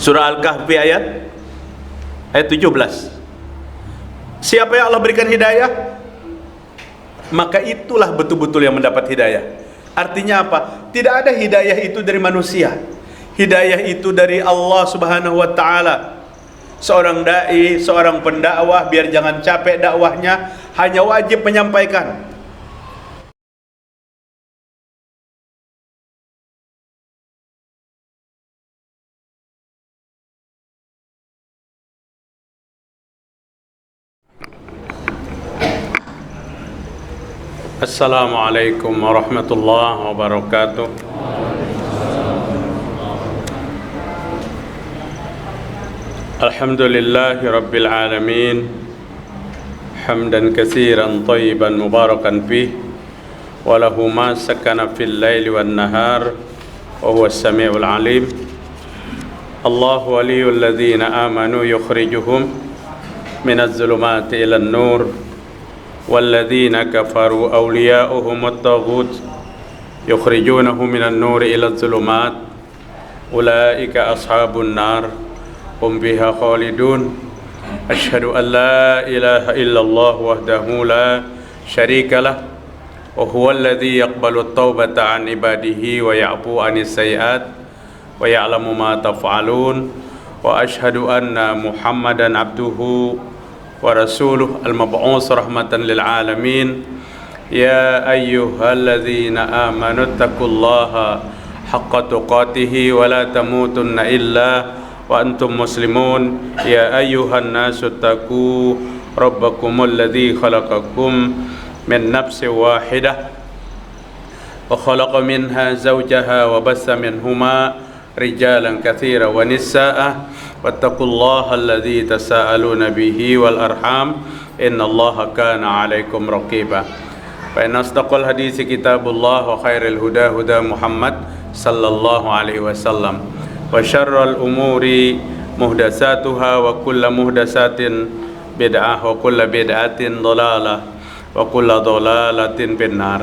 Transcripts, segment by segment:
Surah Al-Kahfi ayat 17. Siapa yang Allah berikan hidayah, maka itulah betul-betul yang mendapat hidayah. Artinya apa? Tidak ada hidayah itu dari manusia. Hidayah itu dari Allah Subhanahu wa taala. Seorang dai, seorang pendakwah, biar jangan capek dakwahnya, hanya wajib menyampaikan. Assalamualaikum warahmatullahi wabarakatuh. Alhamdulillahi rabbil alamin, hamdan katsiran thayyiban mubarakan fih, wa lahu ma sakana fil laili wan nahar, wa huwa as-sami'ul alim. Allahu waliyul ladzina amanu yukhrijuhum minadh dhulumati ilan nur, والذين كفروا أولياؤهم الطاغوت يخرجونهم من النور إلى الظلمات أولئك أصحاب النار هم فيها خالدون أشهد أن لا إله إلا الله وحده لا شريك له وهو الذي يقبل التوبة عن عباده ويعفو عن السيئات ويعلم ما تفعلون وأشهد أن محمدا عبده ورسوله المبعوث رحمة للعالمين يا أيها الذين آمنوا اتقوا الله حق تقاته ولا تموتن إلا وأنتم مسلمون يا أيها الناس اتقوا ربكم الذي خلقكم من نفس واحدة وخلق منها زوجها وبث منهما رجالا كثيرا ونساء واتقوا الله الذي تساءلون به والأرحام إن الله كان عليكم رقيبا فإن أصدق الحديث كتاب الله وخير الهدى هدى محمد صلى الله عليه وسلم وشر الأمور محدثاتها وكل محدثات بدعة وكل بدعة ضلالة وكل ضلالة في النار.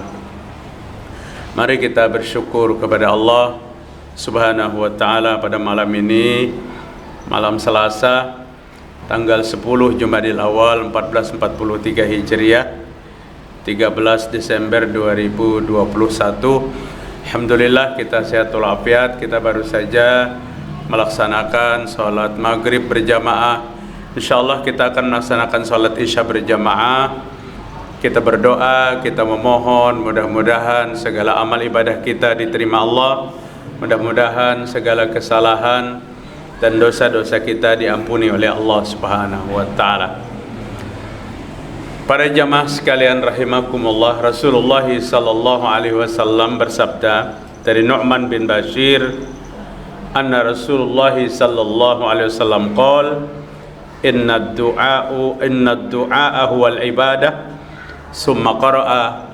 Mari kita bersyukur kepada Allah Subhanahu wa ta'ala pada malam ini, malam Selasa, tanggal 10 Jumadil Awal 1443 Hijriah, 13 Desember 2021. Alhamdulillah kita sehat walafiat. Kita baru saja melaksanakan sholat maghrib berjamaah. InsyaAllah kita akan melaksanakan sholat isya berjamaah. Kita berdoa, kita memohon mudah-mudahan segala amal ibadah kita diterima Allah. Mudah-mudahan segala kesalahan dan dosa-dosa kita diampuni oleh Allah Subhanahu wa taala. Para jamaah sekalian rahimakumullah, Rasulullah sallallahu alaihi wasallam bersabda dari Nu'man bin Bashir, anna Rasulullah sallallahu alaihi wasallam qala inna ad-du'a huwal ibadah summa qara'a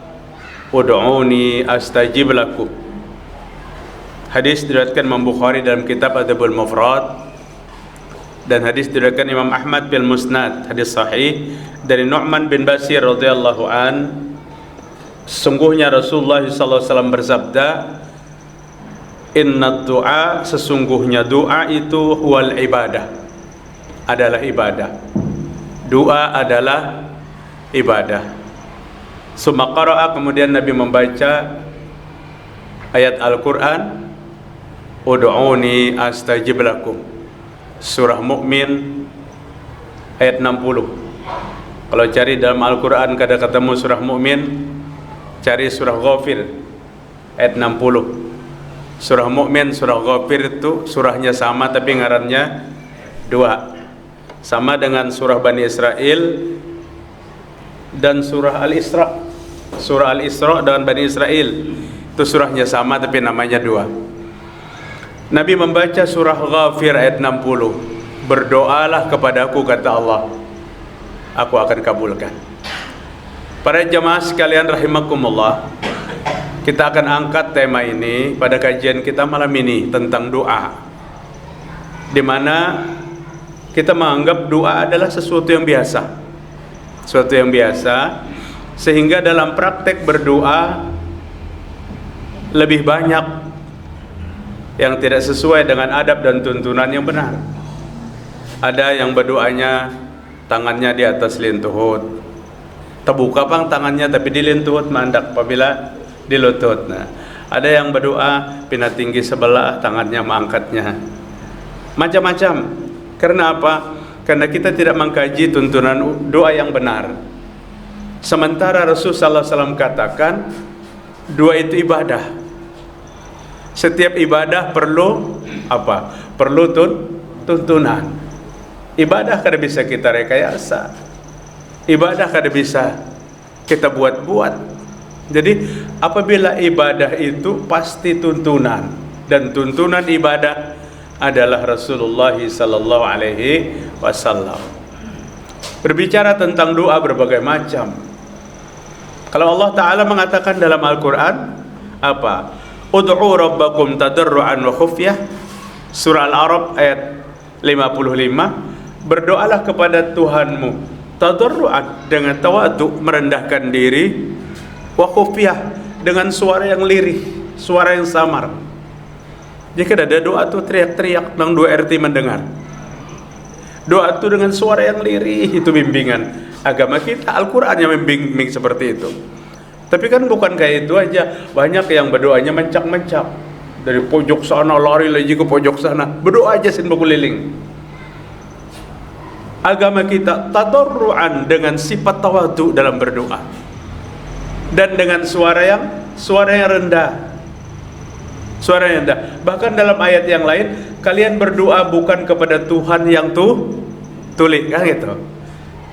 ud'uni astajib lakum. Hadis diriwayatkan Imam Bukhari dalam kitab Adabul Mufrad, dan hadis diriwayatkan Imam Ahmad bil Musnad, hadis sahih dari Nu'man bin Bashir radhiyallahu an. Sesungguhnya Rasulullah sallallahu alaihi wasallam bersabda, inna du'a, sesungguhnya doa itu huwal ibadah, adalah ibadah. Doa adalah ibadah. Summa qara'a, kemudian Nabi membaca ayat Al-Quran, ud'uni astajib lakum, surah Mukmin ayat 60. Kalau cari dalam Al-Quran kada ketemu surah Mukmin, cari surah Ghafir ayat 60. Surah Mukmin, surah Ghafir itu surahnya sama tapi ngarannya dua. Sama dengan surah Bani Israel dan surah Al-Isra. Surah Al-Isra dengan Bani Israel itu surahnya sama tapi namanya dua. Nabi membaca surah Ghafir ayat 60, berdoalah kepadaku, kata Allah, aku akan kabulkan. Para jemaah sekalian rahimakumullah, kita akan angkat tema ini pada kajian kita malam ini tentang doa, di mana kita menganggap doa adalah sesuatu yang biasa, sehingga dalam praktek berdoa lebih banyak yang tidak sesuai dengan adab dan tuntunan yang benar. Ada yang berdoanya tangannya di atas lintuhut, terbuka pang tangannya tapi di lintuhut mandak apabila di lutut. Nah, ada yang berdoa pina tinggi sebelah, tangannya mengangkatnya. Macam-macam. Karena apa? Karena kita tidak mengkaji tuntunan doa yang benar. Sementara Rasulullah SAW katakan doa itu ibadah. Setiap ibadah perlu apa? Perlu tuntunan. Ibadah kada bisa kita rekayasa. Ibadah kada bisa kita buat-buat. Jadi apabila ibadah itu pasti tuntunan, dan tuntunan ibadah adalah Rasulullah sallallahu alaihi wasallam. Berbicara tentang doa berbagai macam. Kalau Allah Ta'ala mengatakan dalam Al-Quran apa? Ud'u rabbakum tadarru'an wa khufyah, surah Al-A'raf ayat 55. Berdoalah kepada Tuhanmu tadarru'an, dengan tawadhu, merendahkan diri, wa khufyah, dengan suara yang lirih, suara yang samar. Jika ada doa tu teriak-teriak dan 2 RT mendengar. Doa itu dengan suara yang lirih, itu bimbingan agama kita, Al-Quran yang membimbing seperti itu. Tapi kan bukan kayak itu aja, banyak yang berdoanya mencak-mencak, dari pojok sana lari lagi ke pojok sana, berdoa aja sin berkeliling. Agama kita tadarruan, dengan sifat tawadhu dalam berdoa, dan dengan suara yang rendah. Suara yang rendah. Bahkan dalam ayat yang lain, kalian berdoa bukan kepada Tuhan yang tuli, kan gitu.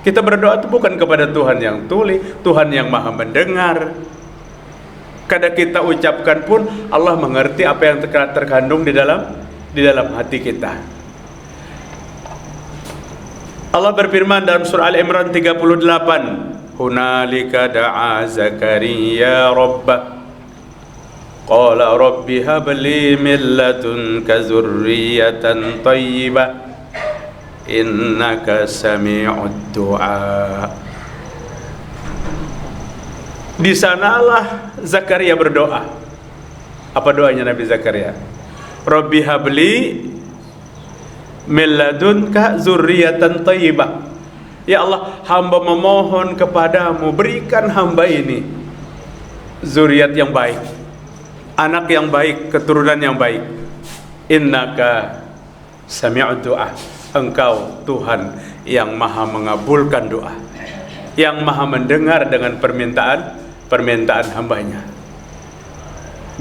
Kita berdoa itu bukan kepada Tuhan yang tuli, Tuhan yang maha mendengar. Kadang kita ucapkan pun Allah mengerti apa yang terkandung di dalam hati kita. Allah berfirman dalam surah Al-Imran 38, hunalika da'a Zakaria rabbah qala rabbi habli min ladunka zurriyatan thayyibah innaka sami'ud du'a. Di sanalah Zakaria berdoa. Apa doanya Nabi Zakaria? Rabbi habli min ladunka zurriyatan thayyibah. Ya Allah, hamba memohon kepadamu, berikan hamba ini zuriat yang baik, anak yang baik, keturunan yang baik. Innaka sami'ud du'a. Engkau Tuhan yang maha mengabulkan doa, yang maha mendengar dengan permintaan hambanya.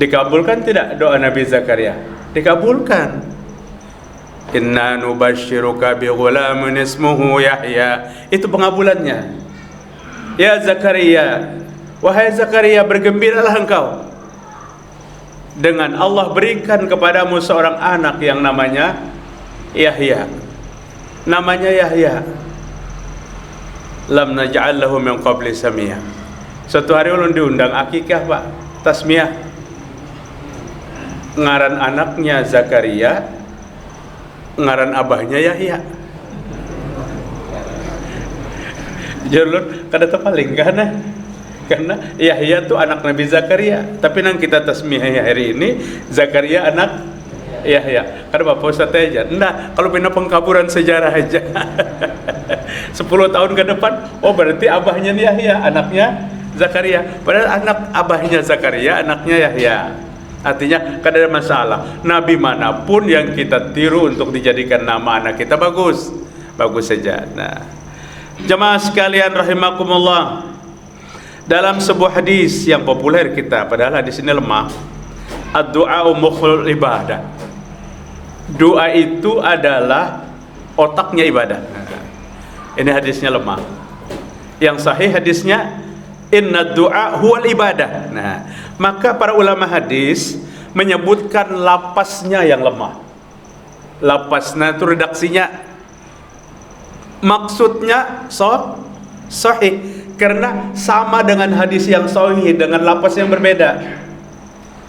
Dikabulkan tidak doa Nabi Zakaria? Dikabulkan. Inna nubashiruka bi ghulamin ismuhu Yahya. Itu pengabulannya. Ya Zakaria, wahai Zakaria, bergembiralah engkau dengan Allah berikan kepadamu seorang anak yang namanya Yahya. Namanya Yahya. Lam naj'al lahu min qabli samiyah. Suatu hari ulun diundang akikah, Pak, tasmiyah. Ngaran anaknya Zakaria, ngaran abahnya Yahya. Jalur kada tepaling karena Yahya itu anak Nabi Zakaria, tapi nang kita tasmiyah hari ini Zakaria anak Yahya. Karena Bapak Ustaz aja, nah kalau pindah pengkaburan sejarah aja 10 tahun ke depan, oh berarti abahnya Yahya, anaknya Zakaria. Padahal anak abahnya Zakaria, anaknya Yahya. Artinya kada ada masalah. Nabi manapun yang kita tiru untuk dijadikan nama anak kita bagus saja. Nah, jemaah sekalian rahimakumullah, dalam sebuah hadis yang populer kita, padahal hadis ini lemah, ad-du'a mukhul ibadah. Doa itu adalah otaknya ibadah. Ini hadisnya lemah. Yang sahih hadisnya inna du'a huwal ibadah. Nah, maka para ulama hadis menyebutkan lapasnya yang lemah. Lapasnya itu redaksinya, maksudnya sahih karena sama dengan hadis yang sahih dengan lapas yang berbeda.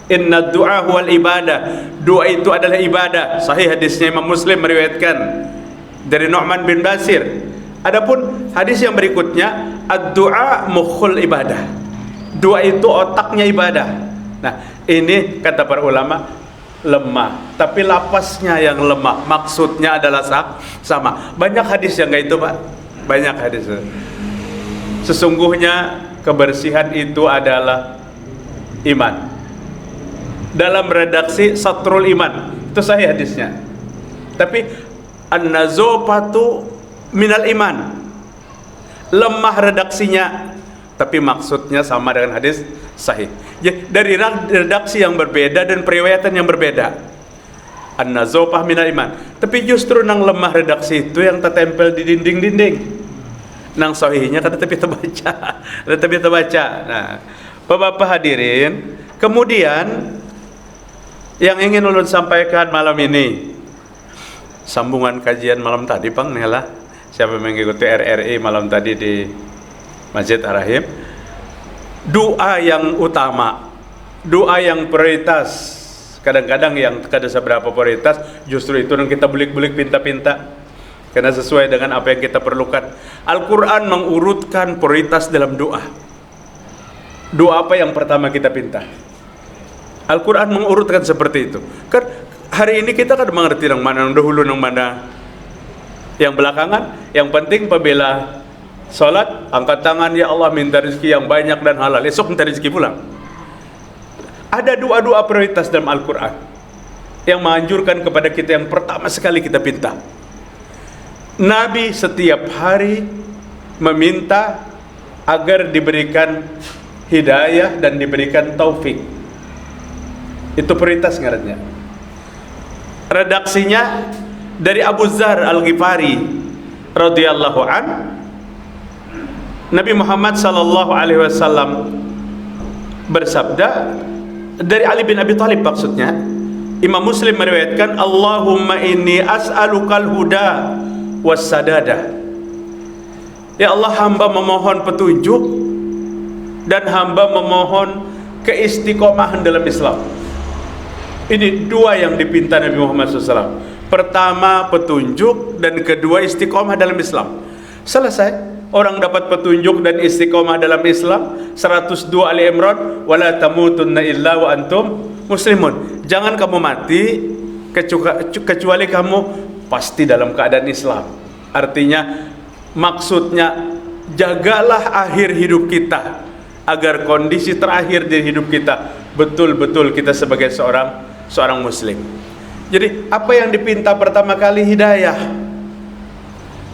Inna du'a huwal ibadah. Doa itu adalah ibadah. Sahih hadisnya Imam Muslim meriwayatkan dari Nu'man bin Bashir. Adapun hadis yang berikutnya, ad-du'a mukhul ibadah. Doa itu otaknya ibadah. Nah, ini kata para ulama, lemah, tapi lapasnya yang lemah, maksudnya adalah sama. Banyak hadis yang kayak itu, Pak. Banyak hadis. Sesungguhnya kebersihan itu adalah iman. Dalam redaksi Satrul Iman, itu sahih hadisnya. Tapi an-nazofatu minal iman. Lemah redaksinya, tapi maksudnya sama dengan hadis sahih. Jadi dari redaksi yang berbeda dan periwayatan yang berbeda. An-nazofah minal iman. Tapi justru nang lemah redaksi itu yang tertempel di dinding-dinding. Nang sahihnya kan tapi terbaca. Nah, Bapak hadirin, kemudian yang ingin ulun sampaikan malam ini, sambungan kajian malam tadi, Bang Nela. Siapa yang mengikuti RRI malam tadi di Masjid Ar-Rahim, doa yang utama, doa yang prioritas. Kadang-kadang yang kada seberapa prioritas, justru itu yang kita bulik-bulik pinta-pinta, karena sesuai dengan apa yang kita perlukan. Al-Quran mengurutkan prioritas dalam doa. Doa apa yang pertama kita pinta? Al-Quran mengurutkan seperti itu. Kan hari ini kita kan mengerti yang mana yang dahulu, yang mana yang belakangan. Yang penting apabila salat, angkat tangan, ya Allah minta rezeki yang banyak dan halal. Esok minta rezeki pulang. Ada doa-doa prioritas dalam Al-Quran yang menganjurkan kepada kita yang pertama sekali kita pinta. Nabi setiap hari meminta agar diberikan hidayah dan diberikan taufik. Itu prioritas ngarannya. Redaksinya dari Abu Dzar Al-Ghifari radhiyallahu an, Nabi Muhammad sallallahu alaihi wasallam bersabda, dari Ali bin Abi Thalib maksudnya. Imam Muslim meriwayatkan, Allahumma inni as'alukal huda wassadada. Ya Allah, hamba memohon petunjuk dan hamba memohon keistiqomahan dalam Islam. Ini dua yang dipinta Nabi Muhammad SAW. Pertama petunjuk, dan kedua istiqomah dalam Islam. Selesai, orang dapat petunjuk dan istiqomah dalam Islam. 102 Ali Imran, wala tamutunna illa wa antum muslimun. Jangan kamu mati kecuali kamu pasti dalam keadaan Islam. Artinya, maksudnya jagalah akhir hidup kita, agar kondisi terakhir di hidup kita betul-betul kita sebagai seorang muslim. Jadi apa yang dipinta pertama kali? Hidayah.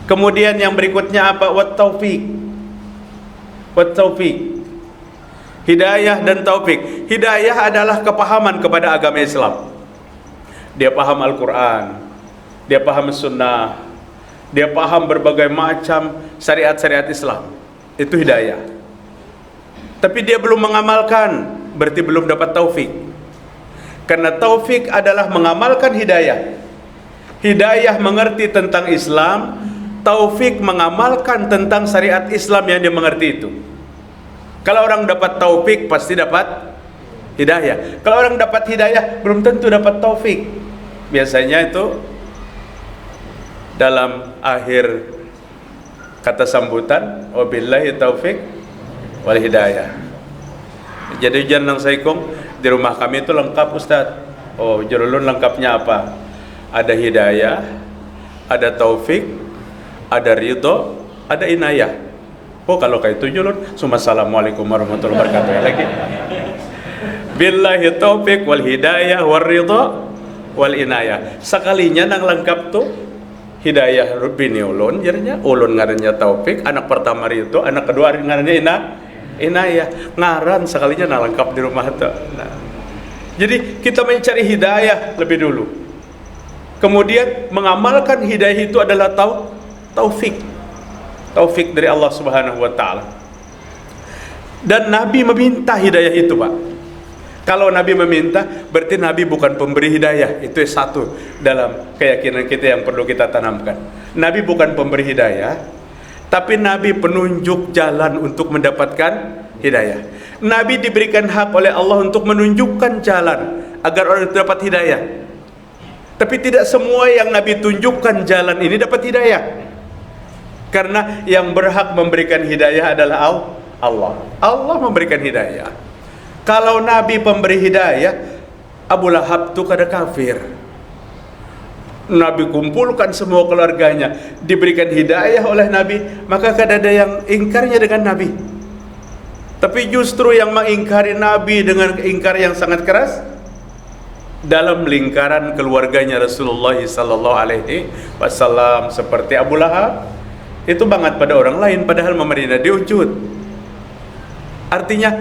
Kemudian yang berikutnya apa? Wat taufik. Hidayah dan taufik. Hidayah adalah kepahaman kepada agama Islam. Dia paham Al-Quran, dia paham sunnah, dia paham berbagai macam syariat-syariat Islam. Itu hidayah. Tapi dia belum mengamalkan, berarti belum dapat taufik. Karena taufik adalah mengamalkan hidayah. Hidayah mengerti tentang Islam, taufik mengamalkan tentang syariat Islam yang dia mengerti itu. Kalau orang dapat taufik pasti dapat hidayah. Kalau orang dapat hidayah belum tentu dapat taufik. Biasanya itu dalam akhir kata sambutan, wabillahi taufik wal hidayah. Jadi jangan saikong di rumah kami itu lengkap, Ustaz. Oh, jerulun lengkapnya apa? Ada hidayah, ada taufik, ada ridho, ada inayah. Oh, kalau kayak itu julun, assalamualaikum warahmatullahi wabarakatuh. Lagi. Billahi taufik wal hidayah wal ridho wal inayah. Sekalinya nang lengkap tuh hidayah bini ulun, jadinya ulun ngarannya taufik, anak pertama ridho, anak kedua ngarannya inayah. Ngaran sekalinya nang lengkap di rumah tuh. Nah, jadi kita mencari hidayah lebih dulu. Kemudian mengamalkan hidayah itu adalah taufik dari Allah Subhanahu wa taala. Dan Nabi meminta hidayah itu, Pak. Kalau Nabi meminta, berarti Nabi bukan pemberi hidayah. Itu satu dalam keyakinan kita yang perlu kita tanamkan. Nabi bukan pemberi hidayah, tapi Nabi penunjuk jalan untuk mendapatkan hidayah. Nabi diberikan hak oleh Allah untuk menunjukkan jalan agar orang itu dapat hidayah. Tapi tidak semua yang Nabi tunjukkan jalan ini dapat hidayah. Karena yang berhak memberikan hidayah adalah Allah. Allah memberikan hidayah. Kalau Nabi pemberi hidayah, Abu Lahab tu kada kafir. Nabi kumpulkan semua keluarganya, diberikan hidayah oleh Nabi, maka kada ada yang ingkarnya dengan Nabi. Tapi justru yang mengingkari Nabi dengan ingkar yang sangat keras dalam lingkaran keluarganya Rasulullah sallallahu alaihi wasallam, seperti Abu Lahab itu banget pada orang lain, padahal memerintah diwujud. Artinya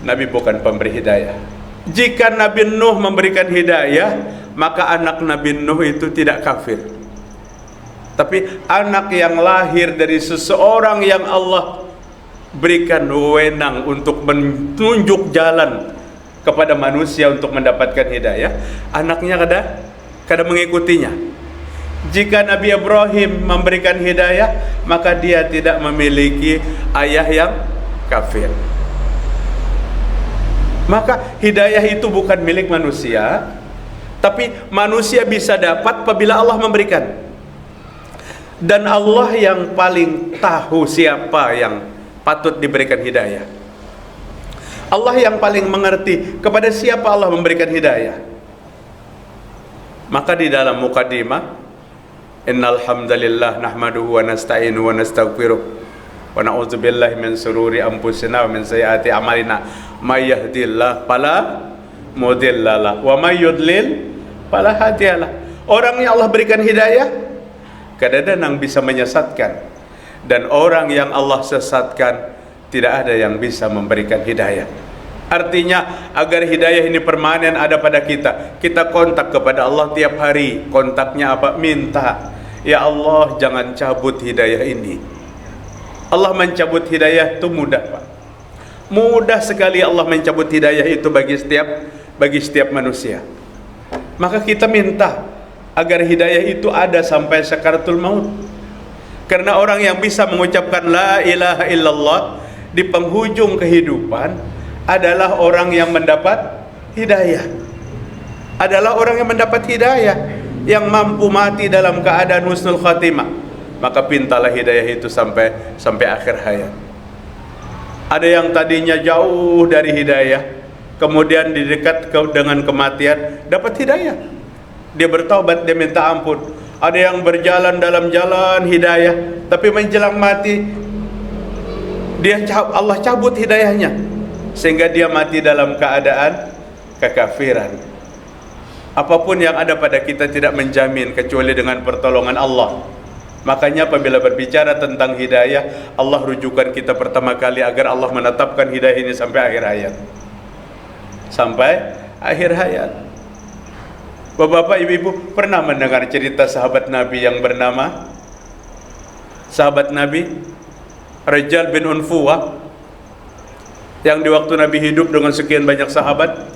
Nabi bukan pemberi hidayah. Jika Nabi Nuh memberikan hidayah, maka anak Nabi Nuh itu tidak kafir. Tapi anak yang lahir dari seseorang yang Allah berikan wewenang untuk menunjuk jalan kepada manusia untuk mendapatkan hidayah, anaknya kada mengikutinya. Jika Nabi Ibrahim memberikan hidayah, maka dia tidak memiliki ayah yang kafir. Maka hidayah itu bukan milik manusia, tapi manusia bisa dapat apabila Allah memberikan. Dan Allah yang paling tahu siapa yang patut diberikan hidayah. Allah yang paling mengerti kepada siapa Allah memberikan hidayah. Maka di dalam muqaddimah, innal hamdalillah nahmaduhu wa nasta'inu wa nastaghfiruh wa na'udzu billahi min shururi anfusina wa min sayyiati a'malina may yahdihillahu fala mudhillalah wa may yudlil fala hadiyalah. Orang yang Allah berikan hidayah kadang-kadang bisa menyesatkan, dan orang yang Allah sesatkan tidak ada yang bisa memberikan hidayah. Artinya agar hidayah ini permanen ada pada kita, kita kontak kepada Allah tiap hari. Kontaknya apa? Minta, ya Allah jangan cabut hidayah ini. Allah mencabut hidayah itu mudah, Pak. Mudah sekali Allah mencabut hidayah itu bagi setiap manusia. Maka kita minta agar hidayah itu ada sampai sakaratul maut. Karena orang yang bisa mengucapkan la ilaha illallah di penghujung kehidupan adalah orang yang mendapat hidayah. Adalah orang yang mendapat hidayah, yang mampu mati dalam keadaan husnul khatimah. Maka pintalah hidayah itu sampai akhir hayat. Ada yang tadinya jauh dari hidayah, kemudian didekat dengan kematian, dapat hidayah. Dia bertaubat, dia minta ampun. Ada yang berjalan dalam jalan hidayah, tapi menjelang mati Allah cabut hidayahnya, sehingga dia mati dalam keadaan kekafiran. Apapun yang ada pada kita tidak menjamin kecuali dengan pertolongan Allah. Makanya apabila berbicara tentang hidayah, Allah rujukan kita pertama kali agar Allah menetapkan hidayah ini sampai akhir hayat. Sampai akhir hayat. Bapak-bapak, ibu-ibu pernah mendengar cerita sahabat Nabi yang bernama sahabat Nabi Rajal bin Unfuwah, yang di waktu Nabi hidup dengan sekian banyak sahabat,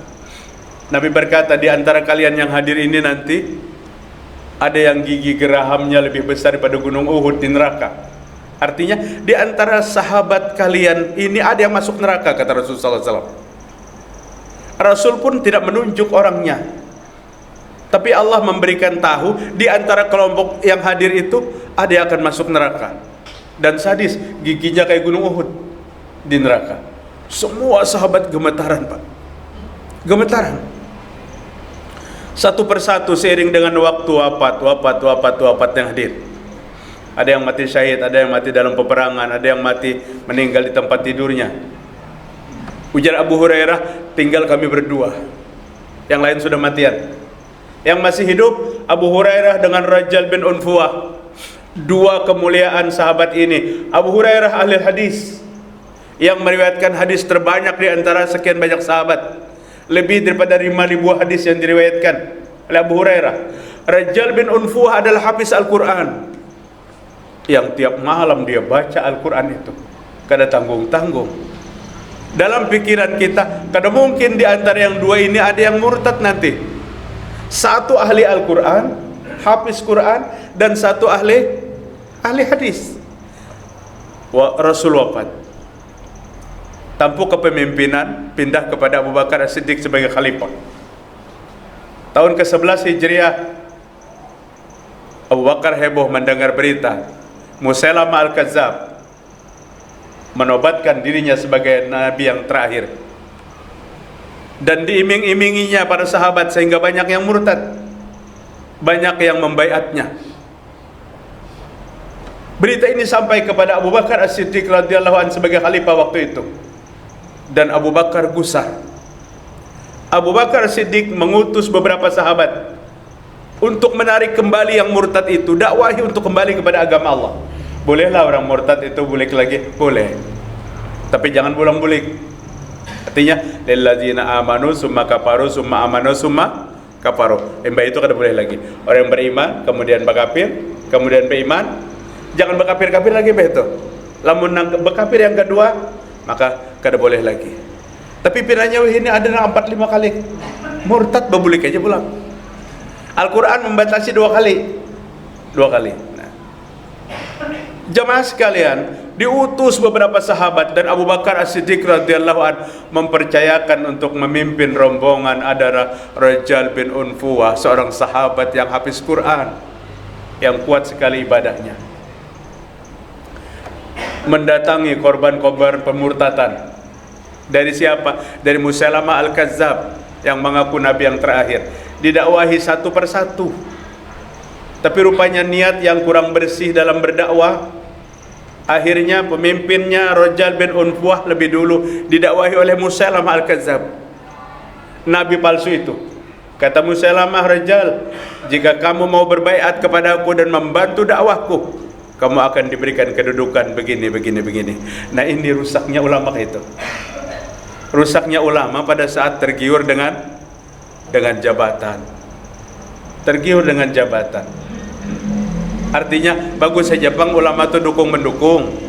Nabi berkata, di antara kalian yang hadir ini nanti ada yang gigi gerahamnya lebih besar daripada gunung Uhud di neraka. Artinya di antara sahabat kalian ini ada yang masuk neraka, kata Rasulullah SAW. Rasul pun tidak menunjuk orangnya, tapi Allah memberikan tahu di antara kelompok yang hadir itu ada yang akan masuk neraka. Dan sadis, giginya kayak gunung Uhud di neraka. Semua sahabat gemetaran, Pak. Gemetaran. Satu persatu seiring dengan waktu wafat yang hadir. Ada yang mati syahid, ada yang mati dalam peperangan, ada yang mati meninggal di tempat tidurnya. Ujar Abu Hurairah, tinggal kami berdua. Yang lain sudah matian. Yang masih hidup Abu Hurairah dengan Rajal bin Unfuwah. Dua kemuliaan sahabat ini. Abu Hurairah ahli hadis yang meriwayatkan hadis terbanyak di antara sekian banyak sahabat. Lebih daripada 5.000 hadis yang diriwayatkan oleh Abu Hurairah. Rajal bin Unfuwah adalah hafiz Al-Quran, yang tiap malam dia baca Al-Quran itu, kada tanggung-tanggung. Dalam pikiran kita, kada mungkin di antara yang dua ini ada yang murtad nanti. Satu ahli Al-Quran, hafiz Quran, dan satu ahli hadis. Rasul wafat, tampuk kepemimpinan, pindah kepada Abu Bakar As-Siddiq sebagai khalifah. Tahun ke-11 Hijriah, Abu Bakar heboh mendengar berita Musailamah Al-Kadzab menobatkan dirinya sebagai nabi yang terakhir. dan diiming-iminginya para sahabat sehingga banyak yang murtad, banyak yang membaiatnya. Berita ini sampai kepada Abu Bakar As-Siddiq radhiyallahu anhu sebagai khalifah waktu itu, dan Abu Bakar gusar. Abu Bakar As-Siddiq mengutus beberapa sahabat untuk menarik kembali yang murtad itu, dakwahi untuk kembali kepada agama Allah. Bolehlah orang murtad itu bulik lagi, boleh, tapi jangan bulang-bulik. Artinya lilladzina amanu summa kafaru summa amanu summa kafaru. Mbak itu kada boleh lagi. Orang yang beriman kemudian berkafir, kemudian beriman, jangan berkafir-kafir lagi mbak itu. Lamun berkafir yang kedua, maka kada boleh lagi. Tapi piranya ini ada 4-5 kali murtad berbulik aja pulang. Al-Quran membatasi 2 kali. Nah, jamaah sekalian, diutus beberapa sahabat dan Abu Bakar As-Siddiq radhiyallahu anhu mempercayakan untuk memimpin rombongan adalah Rajal bin Unfuwah, seorang sahabat yang hafiz Quran, yang kuat sekali ibadahnya, mendatangi korban-korban pemurtatan. Dari siapa? Dari Musailamah Al-Kazzab yang mengaku nabi yang terakhir. Didakwahi satu persatu, tapi rupanya niat yang kurang bersih dalam berdakwah. Akhirnya pemimpinnya Rajal bin Unfuwah lebih dulu didakwahi oleh Musailamah Al-Kazzab, nabi palsu itu. Kata Musailamah, Rajal, jika kamu mau berbaiat kepada aku dan membantu dakwahku, kamu akan diberikan kedudukan begini. Nah, ini rusaknya ulama itu. Rusaknya ulama pada saat tergiur dengan jabatan. Tergiur dengan jabatan. Artinya bagus saja bang, ulama itu dukung-mendukung,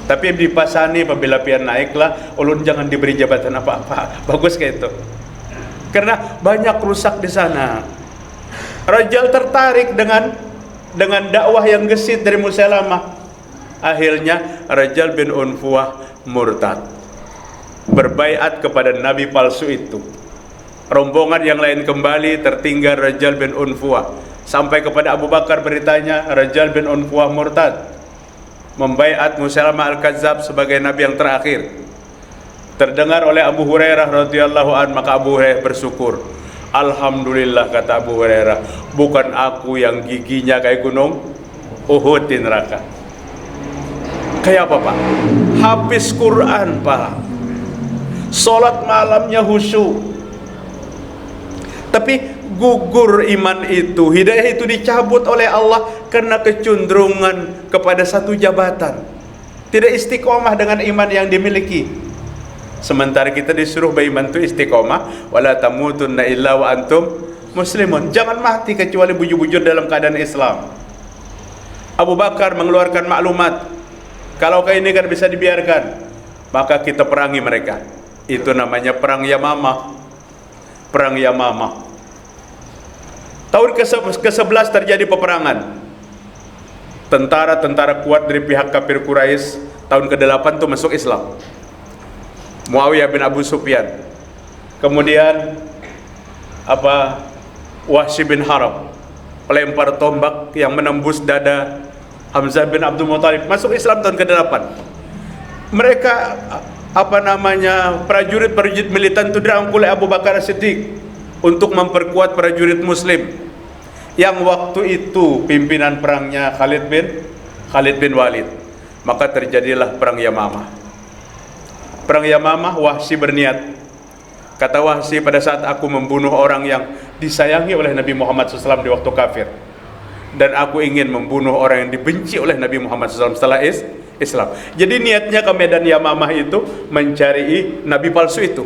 tapi dipasani apabila pian naiklah, ulun jangan diberi jabatan apa-apa. Bagus kayak itu. Karena banyak rusak di sana. Rajal tertarik dengan dakwah yang gesit dari Musailamah. Akhirnya Rajal bin Unfuwah murtad, berbaiat kepada nabi palsu itu. Rombongan yang lain kembali, tertinggal Rajal bin Unfuwah. Sampai kepada Abu Bakar beritanya, Rajal bin Unfuwah murtad, membaiat Musailamah Al-Kazzab sebagai nabi yang terakhir. Terdengar oleh Abu Hurairah radhiyallahu anhu, maka Abu Hurairah bersyukur. Alhamdulillah, kata Abu Hurairah, bukan aku yang giginya kayak gunung Uhud di neraka. Kayak apa pak? Habis Quran pak, sholat malamnya khusyuk, tapi gugur iman itu, hidayah itu dicabut oleh Allah karena kecenderungan kepada satu jabatan. Tidak istiqomah dengan iman yang dimiliki. Sementara kita disuruh beriman itu istiqomah, wala tamutunna illa wa antum muslimun. Jangan mati kecuali bujur-bujur dalam keadaan Islam. Abu Bakar mengeluarkan maklumat, kalau kayak ini kan bisa dibiarkan, maka kita perangi mereka. Itu namanya perang Yamamah. Perang Yamamah. Tahun ke-11 terjadi peperangan. Tentara-tentara kuat dari pihak kafir Quraisy tahun ke-8 itu masuk Islam. Muawiyah bin Abu Sufyan. Kemudian Wahsy bin Harb, pelempar tombak yang menembus dada Hamzah bin Abdul Muthalib, masuk Islam tahun ke-8. Mereka prajurit-prajurit militan itu dirangkul oleh Abu Bakar As-Siddiq untuk memperkuat prajurit muslim yang waktu itu pimpinan perangnya Khalid bin Walid. Maka terjadilah perang Yamamah. Perang Yamamah, Wahsy berniat. Kata Wahsy, pada saat aku membunuh orang yang disayangi oleh Nabi Muhammad SAW di waktu kafir, dan aku ingin membunuh orang yang dibenci oleh Nabi Muhammad SAW setelah Islam. Jadi niatnya ke medan Yamamah itu mencari nabi palsu itu,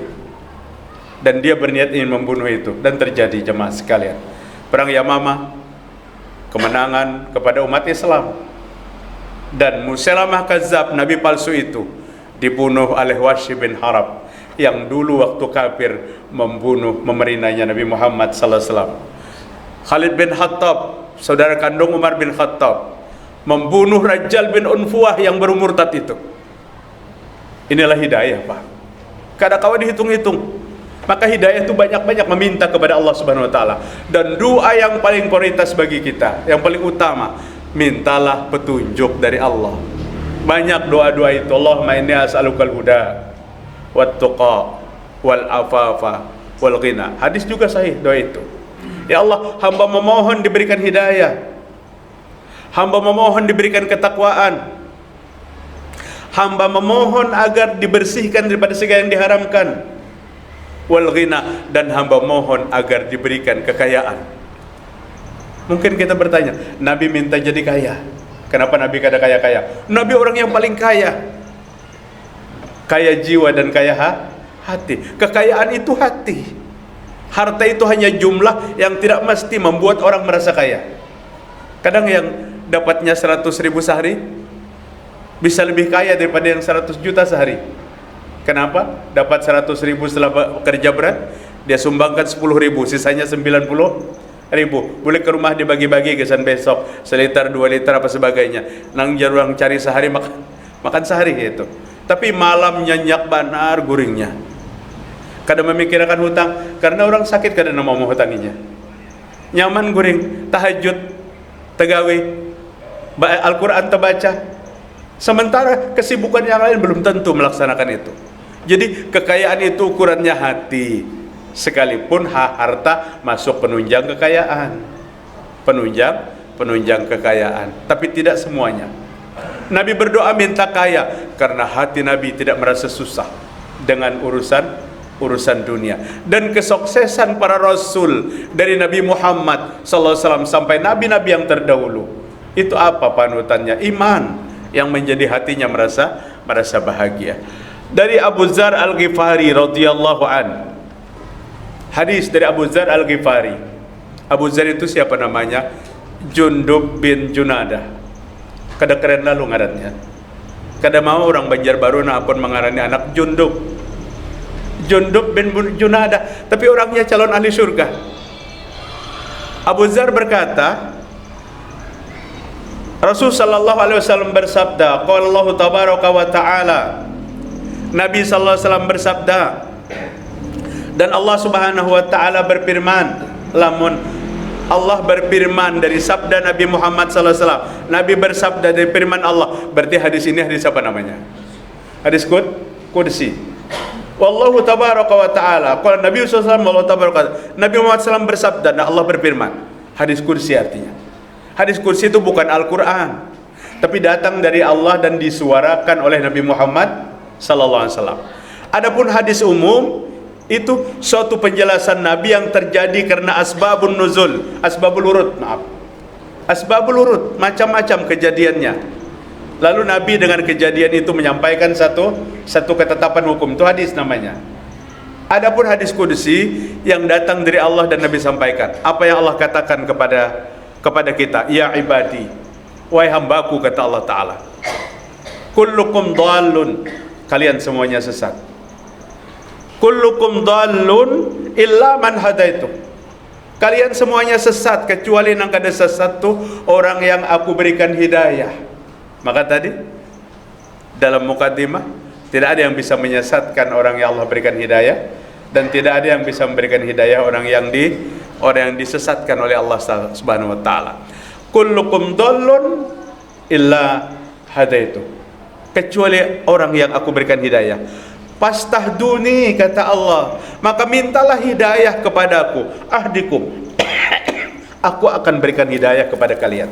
dan dia berniat ingin membunuh itu. Dan terjadi, jemaah sekalian, perang Yamamah, kemenangan kepada umat Islam. Dan Musailamah Kazzab, nabi palsu itu, dibunuh oleh Wahsy bin Harb yang dulu waktu kafir memerinanya Nabi Muhammad SAW. Khalid bin Khattab, saudara kandung Umar bin Khattab, membunuh Rajal bin Unfuwah yang baru murtad itu. Inilah hidayah pak. Kada kawa dihitung-hitung. Maka hidayah itu banyak-banyak meminta kepada Allah Subhanahu wa taala. Dan doa yang paling prioritas bagi kita, yang paling utama, mintalah petunjuk dari Allah. Banyak doa-doa itu. Allahumma inni as'alukal huda wat tuqa wal afafa wal ghina. Hadis juga sahih doa itu. Ya Allah, hamba memohon diberikan hidayah, hamba memohon diberikan ketakwaan, hamba memohon agar dibersihkan daripada segala yang diharamkan, wal ghina, dan hamba mohon agar diberikan kekayaan. Mungkin kita bertanya, Nabi minta jadi kaya, kenapa Nabi kada kaya-kaya? Nabi orang yang paling kaya, kaya jiwa dan kaya hati. Kekayaan itu hati. Harta itu hanya jumlah yang tidak mesti membuat orang merasa kaya. Kadang yang dapatnya 100.000 sehari bisa lebih kaya daripada yang 100 juta sehari. Kenapa? Dapat 100.000 setelah kerja berat, dia sumbangkan 10.000, sisanya 90.000. Boleh ke rumah dibagi-bagi kesan besok, seliter 2 liter apa sebagainya. Nang jarang cari sehari makan sehari itu. Tapi malam nyenyak banar guringnya. Kadang memikirkan hutang karena orang sakit, kadang mau hutanginya. Nyaman guring, tahajud, tegawe, Al-Quran terbaca. Sementara kesibukan yang lain belum tentu melaksanakan itu. Jadi kekayaan itu ukurannya hati. Sekalipun harta masuk penunjang kekayaan, penunjang kekayaan, tapi tidak semuanya. Nabi berdoa minta kaya karena hati Nabi tidak merasa susah dengan urusan dunia. Dan kesuksesan para rasul dari Nabi Muhammad SAW sampai nabi-nabi yang terdahulu, itu apa panutannya? Iman yang menjadi hatinya merasa bahagia. Dari Abu Dzar Al-Ghifari radhiyallahu an, hadis dari Abu Dzar Al-Ghifari. Abu Dzar itu siapa namanya? Jundub bin Junadah. Kada keren lalu ngarannya. Kada mau orang Banjarbaru na pun mengarani anak Jundub bin Junadah, tapi orangnya calon ahli surga. Abu Dzar berkata, Rasul sallallahu alaihi wasallam bersabda, qala Allah tabaraka wa taala, Nabi sallallahu alaihi wasallam bersabda, dan Allah Subhanahu wa taala berfirman, lamun Allah berfirman dari sabda Nabi Muhammad sallallahu alaihi wasallam, Nabi bersabda dari firman Allah, berarti hadis ini hadis apa namanya? Hadis qudsi. Wallahu tabaraka wa ta'ala, qala Nabi sallallahu alaihi wasallam, tabaraka, Nabi Muhammad SAW bersabda, dan Allah berfirman. Hadis kursi artinya. Hadis kursi itu bukan Al-Quran, tapi datang dari Allah dan disuarakan oleh Nabi Muhammad sallallahu alaihi wasallam. Adapun hadis umum itu suatu penjelasan Nabi yang terjadi karena asbabun nuzul, asbabul urut, macam-macam kejadiannya. Lalu Nabi dengan kejadian itu menyampaikan satu ketetapan hukum. Itu hadis namanya. Adapun hadis qudsi yang datang dari Allah dan Nabi sampaikan. Apa yang Allah katakan kepada kita? Ya ibadi, wahai hambaku, kata Allah Ta'ala, kullukum dhalun, kalian semuanya sesat. Kullukum dhalun illa man hadaitu, kalian semuanya sesat kecuali yang kada sesat tu orang yang aku berikan hidayah. Maka tadi dalam mukaddimah, tidak ada yang bisa menyesatkan orang yang Allah berikan hidayah, dan tidak ada yang bisa memberikan hidayah orang yang disesatkan oleh Allah Subhanahu wa taala. Kullukum dhallun illa hadaitu, kecuali orang yang aku berikan hidayah. Fastahduni, kata Allah, maka mintalah hidayah kepadaku, ahdikum, aku akan berikan hidayah kepada kalian.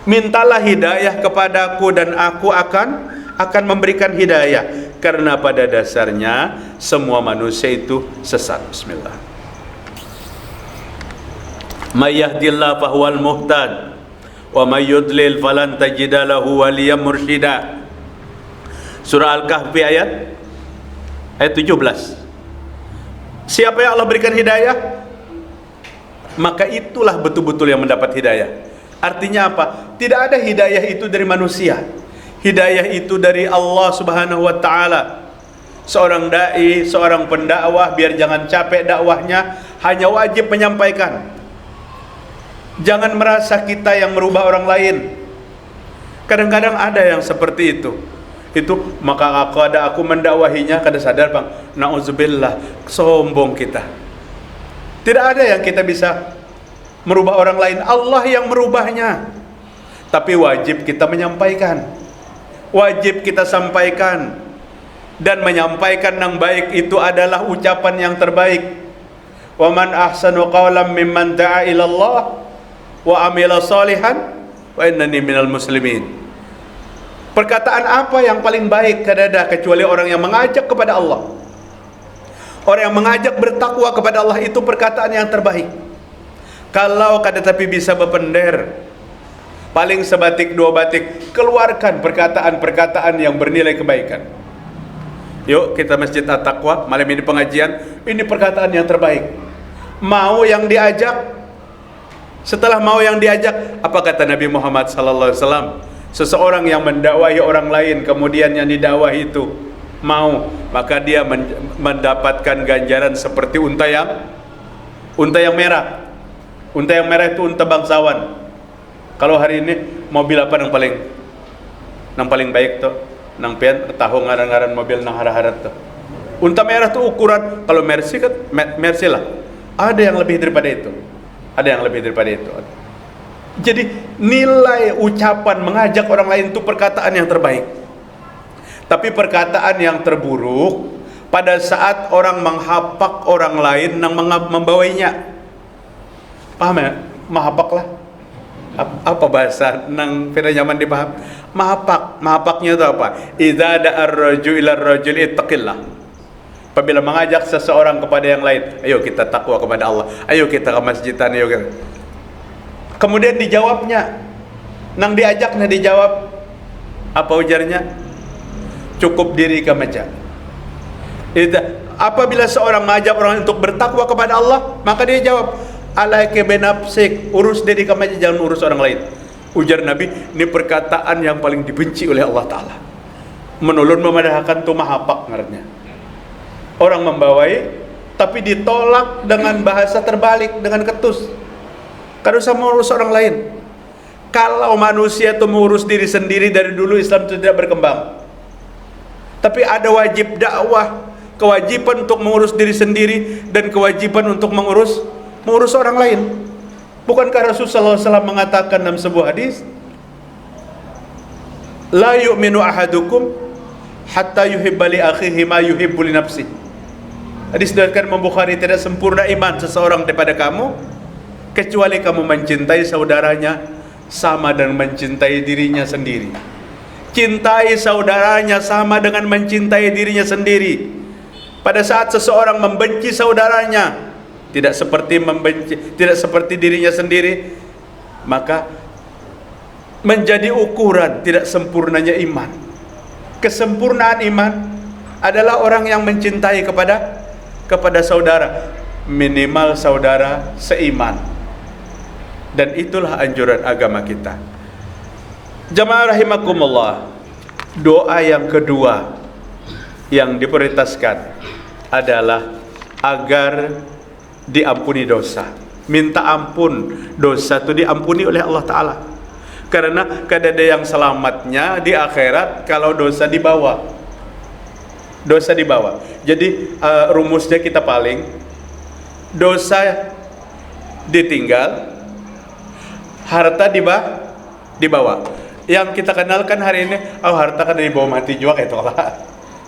Mintalah hidayah kepadaku dan aku akan memberikan hidayah, karena pada dasarnya semua manusia itu sesat. Bismillah. May yahdillahu fahuwal muhtad wa may yudlil falan tajida lahu waliyan mursyida. Surah Al-Kahfi ayat 17. Siapa yang Allah berikan hidayah, maka itulah betul-betul yang mendapat hidayah. Artinya apa? Tidak ada hidayah itu dari manusia. Hidayah itu dari Allah Subhanahu wa taala. Seorang dai, seorang pendakwah, biar jangan capek dakwahnya, hanya wajib menyampaikan. Jangan merasa kita yang merubah orang lain. Kadang-kadang ada yang seperti itu. Maka aku mendakwahinya, kada sadar bang, nauzubillah, sombong kita. Tidak ada yang kita bisa merubah orang lain, Allah yang merubahnya. Tapi wajib kita menyampaikan, wajib kita sampaikan. dan menyampaikan yang baik itu adalah ucapan yang terbaik. Wa man ahsanu qawlan mimman da'a ila Allah wa amila salihan wa innani minal muslimin. Perkataan apa yang paling baik kadada kecuali orang yang mengajak kepada Allah. Orang yang mengajak bertakwa kepada Allah itu perkataan yang terbaik. Kalau kada tapi bisa berpender, paling sebatik dua batik, keluarkan perkataan-perkataan yang bernilai kebaikan. Yuk kita Masjid At-Taqwa malam ini pengajian, ini perkataan yang terbaik. Mau yang diajak, setelah mau yang diajak, apa kata Nabi Muhammad SAW? Seseorang yang mendakwahi orang lain, kemudian yang didakwahi itu mau, maka dia mendapatkan ganjaran seperti unta yang merah. Unta yang merah itu unta bangsawan. Kalau hari ini mobil apa yang paling baik tuh? Nang pian tahu ngaran-ngaran mobil nang harah-harah tuh. Unta merah tuh ukuran, kalau Mercy kan Mercy lah. Ada yang lebih daripada itu. Jadi nilai ucapan mengajak orang lain itu perkataan yang terbaik. Tapi perkataan yang terburuk pada saat orang menghapak orang lain yang membawainya. Paham ya? Mahapak lah. Apa bahasa nang pira nyaman dipaham? Mahapaknya itu apa? Idza da'ar rajul ila rajul ittaqillah. Apabila mengajak seseorang kepada yang lain, ayo kita takwa kepada Allah, ayo kita ke masjidan, ayo kita. Kemudian dijawabnya, nang diajaknya dijawab, apa ujarnya? Cukup diri kamaja. Apabila seorang mengajak orang untuk bertakwa kepada Allah, maka dia jawab, alaike benafsik, urus diri kamu aja, jangan urus orang lain. Ujar Nabi, ini perkataan yang paling dibenci oleh Allah Ta'ala. Menulun memadahkan tu mahapak ngarannya. Orang membawai, tapi ditolak dengan bahasa terbalik, dengan ketus. Kada usah mengurus orang lain. Kalau manusia itu mengurus diri sendiri, dari dulu Islam itu tidak berkembang. Tapi ada wajib dakwah, kewajiban untuk mengurus diri sendiri, dan kewajiban untuk mengurus orang lain. Bukankah Rasulullah SAW mengatakan dalam sebuah hadis, la yu'minu ahadukum hatta yuhibba li akhihi ma yuhibbu li nafsihi. Hadis diriwayatkan Imam Bukhari, tidak sempurna iman seseorang daripada kamu kecuali kamu mencintai saudaranya sama dengan mencintai dirinya sendiri. Cintai saudaranya sama dengan mencintai dirinya sendiri. Pada saat seseorang membenci saudaranya, tidak seperti dirinya sendiri, maka menjadi ukuran tidak sempurnanya iman. Kesempurnaan iman adalah orang yang mencintai kepada saudara, minimal saudara seiman. Dan itulah anjuran agama kita. Jamaah rahimakumullah, doa yang kedua yang diprioritaskan adalah agar diampuni dosa. Minta ampun dosa itu diampuni oleh Allah Ta'ala. Karena kada ada yang selamatnya di akhirat kalau dosa dibawa. Jadi rumusnya kita paling, dosa ditinggal, harta dibawa. Yang kita kenalkan hari ini, harta kan dibawa mati juga kayak itulah.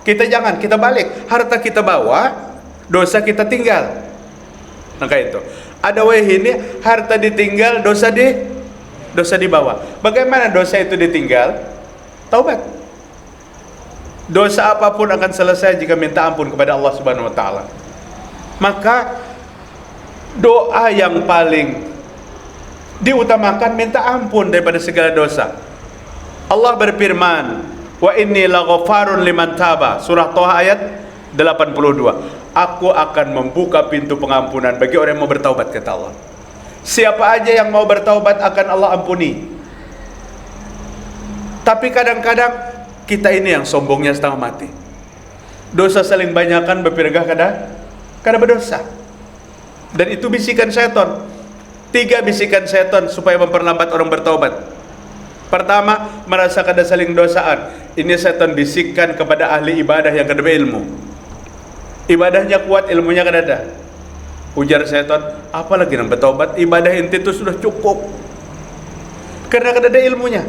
Kita jangan, kita balik, harta kita bawa, dosa kita tinggal. Nah kayak itu. Ada way ini, harta ditinggal, dosa dibawa. Bagaimana dosa itu ditinggal? Taubat. Dosa apapun akan selesai jika minta ampun kepada Allah Subhanahu wa Ta'ala. Maka doa yang paling diutamakan minta ampun daripada segala dosa. Allah berfirman, wa inni laghafarun liman taba, surah Toha ayat 82. Aku akan membuka pintu pengampunan bagi orang yang mau bertaubat, kata Allah. Siapa aja yang mau bertaubat akan Allah ampuni. Tapi kadang-kadang kita ini yang sombongnya setengah mati. Dosa saling banyakkan berpirgah kada berdosa. Dan itu bisikan setan. 3 bisikan setan supaya memperlambat orang bertaubat. Pertama, merasa kada saling dosaan. Ini setan bisikkan kepada ahli ibadah yang kada berilmu. Ibadahnya kuat, ilmunya kada ada. Ujar setan, apalagi yang bertaubat, ibadah inti itu sudah cukup. Karena kada ada ilmunya.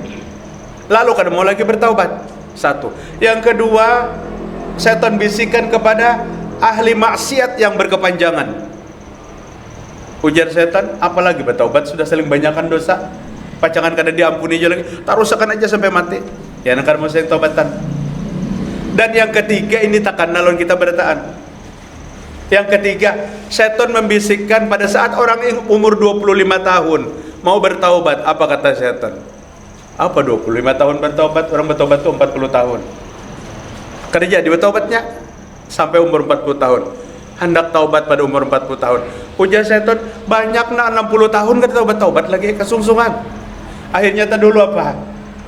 Lalu kada mau lagi bertaubat. Satu. Yang kedua, Setan bisikan kepada ahli maksiat yang berkepanjangan. Ujar setan, apalagi bertaubat, sudah saling banyakkan dosa. Pacangan kada diampuni aja lagi, tak rusakkan aja sampai mati. Ya nak mau saya taubatan. Dan yang ketiga, ini takkan nalon kita bertaan. Yang ketiga, setan membisikkan pada saat orang umur 25 tahun mau bertaubat. Apa kata setan? Apa 25 tahun bertaubat? Orang bertaubat itu 40 tahun. Kerja di bertaubatnya sampai umur 40 tahun. Hendak taubat pada umur 40 tahun. Ujar setan, banyak nak 60 tahun kan taubat lagi kesungsungan. Akhirnya tak dulu apa?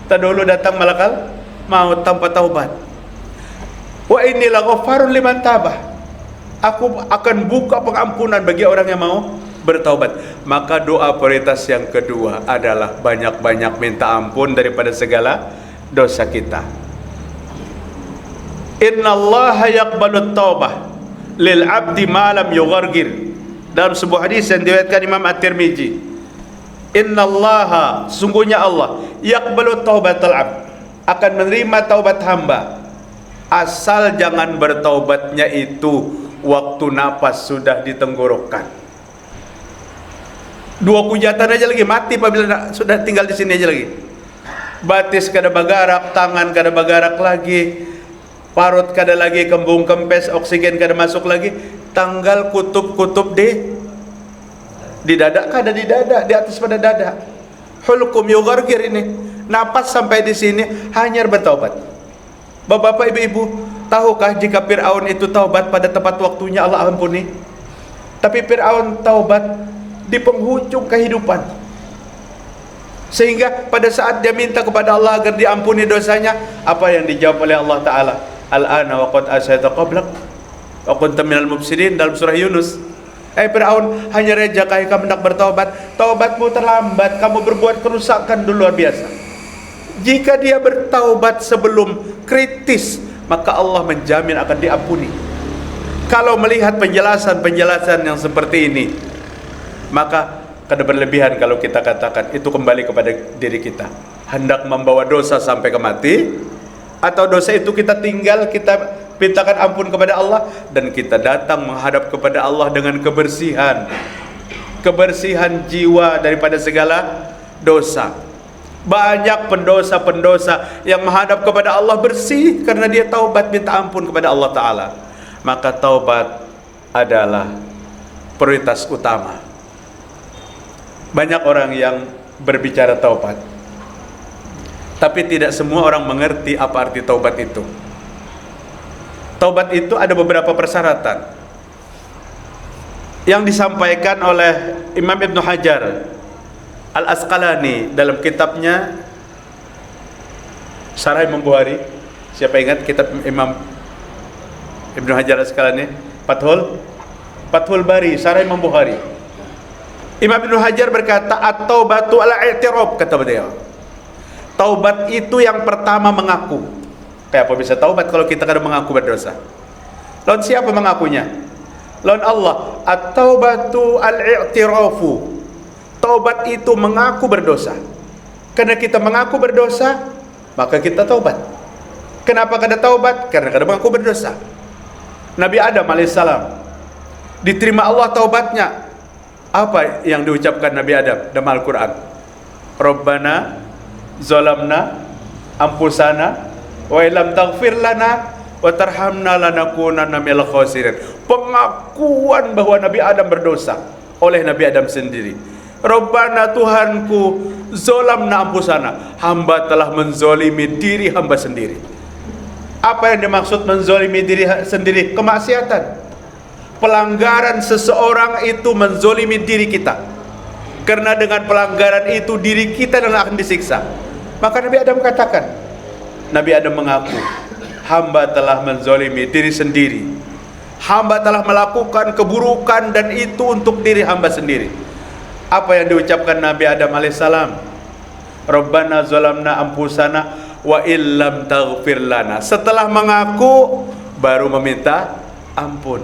Tak dulu datang malakal maut tanpa taubat. Wa inilah ghafarun liman tabah. Aku akan buka pengampunan bagi orang yang mau bertaubat. Maka doa prioritas yang kedua adalah banyak-banyak minta ampun daripada segala dosa kita. Innallaha yaqbalut taubah lil abdi ma lam yughargir. Dalam sebuah hadis yang diriwayatkan Imam At-Tirmizi, innallaha, sungguhnya Allah, yaqbalut taubatal abd, akan menerima taubat hamba asal jangan bertaubatnya itu waktu napas sudah di tenggorokan. Dua kujatan aja lagi mati apabila sudah tinggal di sini aja lagi. Batis kada bagarak, tangan kada bagarak lagi, parut kada lagi kembung kempes, oksigen kada masuk lagi, tanggal kutub-kutub di dada, kada di dada, di atas pada dada. Hulkum yughargir ini. Napas sampai di sini hanya bertaubat. Bapak-bapak, ibu-ibu, tahukah jika Fir'aun itu taubat pada tepat waktunya Allah ampuni? Tapi Fir'aun taubat di penghujung kehidupan. Sehingga pada saat dia minta kepada Allah agar diampuni dosanya, apa yang dijawab oleh Allah Ta'ala? Al-ana wa qad asayta qablak wa kunta minal mufsidin, dalam surah Yunus. Fir'aun, hanya reja kamu hendak bertaubat, taubatmu terlambat, kamu berbuat kerusakan luar biasa. Jika dia bertaubat sebelum kritis, maka Allah menjamin akan diampuni. Kalau melihat penjelasan-penjelasan yang seperti ini, maka kada berlebihan kalau kita katakan itu kembali kepada diri kita. Hendak membawa dosa sampai ke mati, atau dosa itu kita tinggal, kita mintakan ampun kepada Allah, dan kita datang menghadap kepada Allah dengan kebersihan jiwa daripada segala dosa. Banyak pendosa-pendosa yang menghadap kepada Allah bersih karena dia taubat minta ampun kepada Allah Ta'ala. Maka taubat adalah prioritas utama. Banyak orang yang berbicara taubat, tapi tidak semua orang mengerti apa arti taubat itu. Taubat itu ada beberapa persyaratan yang disampaikan oleh Imam Ibn Hajar Al-Asqalani dalam kitabnya Syarah Imam Bukhari. Siapa ingat kitab Imam Ibn Hajar Al-Asqalani? Fathul Bari, Syarah Imam Bukhari. Imam Ibn Hajar berkata, at-taubatu al-i'tiraf, kata beliau. Taubat itu yang pertama mengaku. Kayak apa bisa taubat kalau kita kadang mengaku berdosa? Lawan siapa mengakunya? Lawan Allah. At-taubatu al-i'tirafu. Taubat itu mengaku berdosa. Karena kita mengaku berdosa, maka kita taubat. Kenapa kada taubat? Karena kada mengaku berdosa. Nabi Adam alaihissalam diterima Allah taubatnya. Apa yang diucapkan Nabi Adam dalam Al-Quran? Rabbana zalamna anfusana wa illam taghfir lana wa tarhamna lanakunanna minal khasirin. Pengakuan bahwa Nabi Adam berdosa oleh Nabi Adam sendiri. Rabbana, Tuhanku, zolamna anfusana, hamba telah menzolimi diri hamba sendiri. Apa yang dimaksud menzolimi diri sendiri? Kemaksiatan. Pelanggaran seseorang itu menzolimi diri kita. Karena dengan pelanggaran itu diri kita yang akan disiksa. Maka Nabi Adam katakan, Nabi Adam mengaku, hamba telah menzolimi diri sendiri. Hamba telah melakukan keburukan dan itu untuk diri hamba sendiri. Apa yang diucapkan Nabi Adam alaihissalam? Rabbana zalamna anfusana wa illam taghfir lana. Setelah mengaku baru meminta ampun.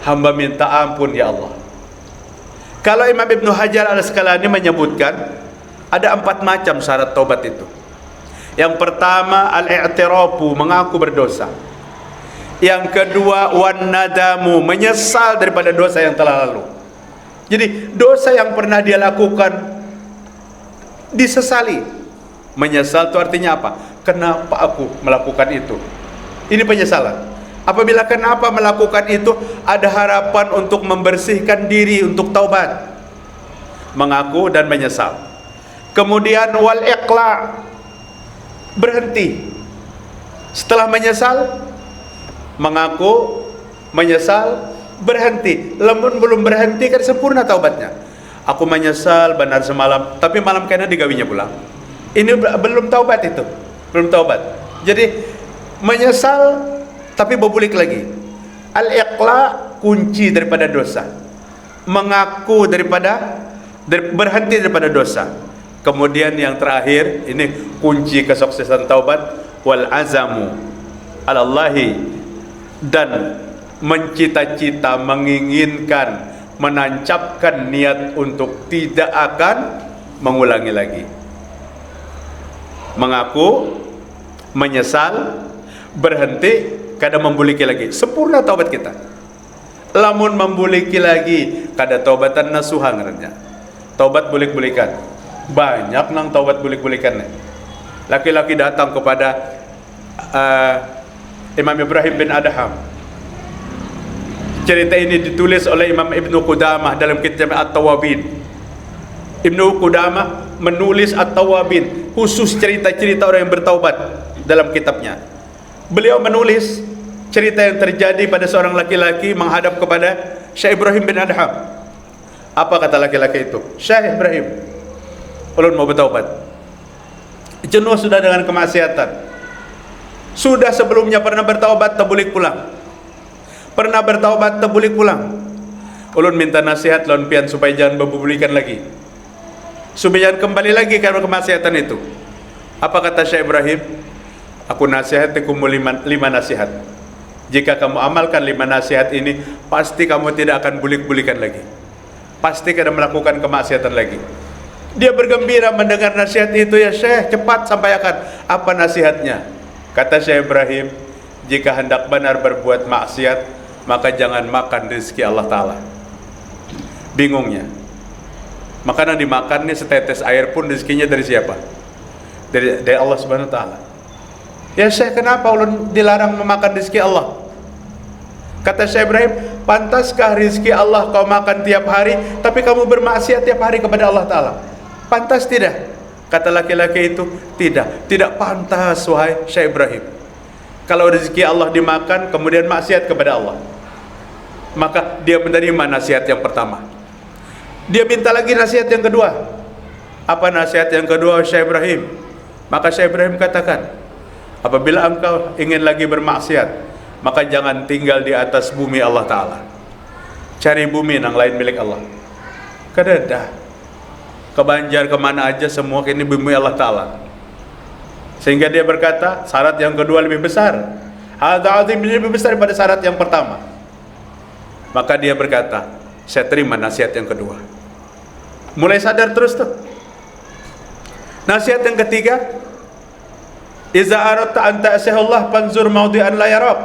Hamba minta ampun ya Allah. Kalau Imam Ibn Hajar Al-Asqalani menyebutkan ada 4 macam syarat taubat itu. Yang pertama al-i'tirafu, mengaku berdosa. Yang kedua, wan nadamu, menyesal daripada dosa yang telah lalu. Jadi dosa yang pernah dia lakukan disesali. Menyesal itu artinya apa? Kenapa aku melakukan itu? Ini penyesalan. Apabila kenapa melakukan itu, ada harapan untuk membersihkan diri, untuk taubat, mengaku dan menyesal. Kemudian wal iqla, berhenti. Setelah menyesal, mengaku, menyesal, berhenti. Lamun belum berhenti kan sempurna taubatnya. Aku menyesal benar semalam, tapi malam kena digawinya pulang. Ini belum taubat itu, belum taubat. Jadi menyesal tapi berbulik lagi. Al-iqla, kunci daripada dosa. Mengaku berhenti daripada dosa. Kemudian yang terakhir, ini kunci kesuksesan taubat, wal azamu alallahi, dan mencita-cita, menginginkan, menancapkan niat untuk tidak akan mengulangi lagi. Mengaku, menyesal, berhenti, kada membuliki lagi. Sempurna taubat kita. Lamun membuliki lagi, kada taubatan nasuha ngarannya. Taubat bulik-bulikan. Banyak nang taubat bulik-bulikan. Laki-laki datang kepada Imam Ibrahim bin Adham. Cerita ini ditulis oleh Imam Ibnu Qudamah dalam kitab At-Tawabin. Ibnu Qudamah menulis At-Tawabin, khusus cerita-cerita orang yang bertaubat dalam kitabnya. Beliau menulis cerita yang terjadi pada seorang laki-laki menghadap kepada Syekh Ibrahim bin Adham. Apa kata laki-laki itu? Syekh Ibrahim, ulun mau bertaubat. Jenuh sudah dengan kemaksiatan. Sudah sebelumnya pernah bertaubat, terbulik pulang. Pernah bertaubat, terbulik pulang. Ulun minta nasihat lawan pian supaya jangan berbulikan lagi, supaya jangan kembali lagi karena kemaksiatan itu. Apa kata Syekh Ibrahim? Aku nasihatikum 5 nasihat. Jika kamu amalkan 5 nasihat ini, pasti kamu tidak akan bulik-bulikan lagi. Pasti kada melakukan kemaksiatan lagi. Dia bergembira mendengar nasihat itu. Ya Syekh, cepat sampaikan. Apa nasihatnya? Kata Syekh Ibrahim, jika hendak benar berbuat maksiat, maka jangan makan rezeki Allah Ta'ala. Bingungnya, makanan dimakan nih setetes air pun rezekinya dari siapa? Dari Allah Subhanahu Wa Ta'ala. Ya Syekh, kenapa ulun dilarang memakan rezeki Allah? Kata Syekh Ibrahim, pantaskah rezeki Allah kau makan tiap hari, tapi kamu bermaksiat tiap hari kepada Allah Ta'ala? Pantas tidak? Kata laki-laki itu, tidak pantas wahai Syekh Ibrahim. Kalau rezeki Allah dimakan, kemudian maksiat kepada Allah. Maka dia menerima nasihat yang pertama. Dia minta lagi nasihat yang kedua. Apa nasihat yang kedua Syekh Ibrahim? Maka Syekh Ibrahim katakan, apabila engkau ingin lagi bermaksiat, maka jangan tinggal di atas bumi Allah Ta'ala. Cari bumi yang lain milik Allah. Kadada ke Banjar, kemana aja semua ini bumi Allah Ta'ala. Sehingga dia berkata, syarat yang kedua lebih besar. Hadza azim, lebih besar daripada syarat yang pertama. Maka dia berkata, saya terima nasihat yang kedua. Mulai sadar terus tuh. Nasihat yang ketiga, iza aradta an ta'sihullah fanzur mawdi'an la yarak.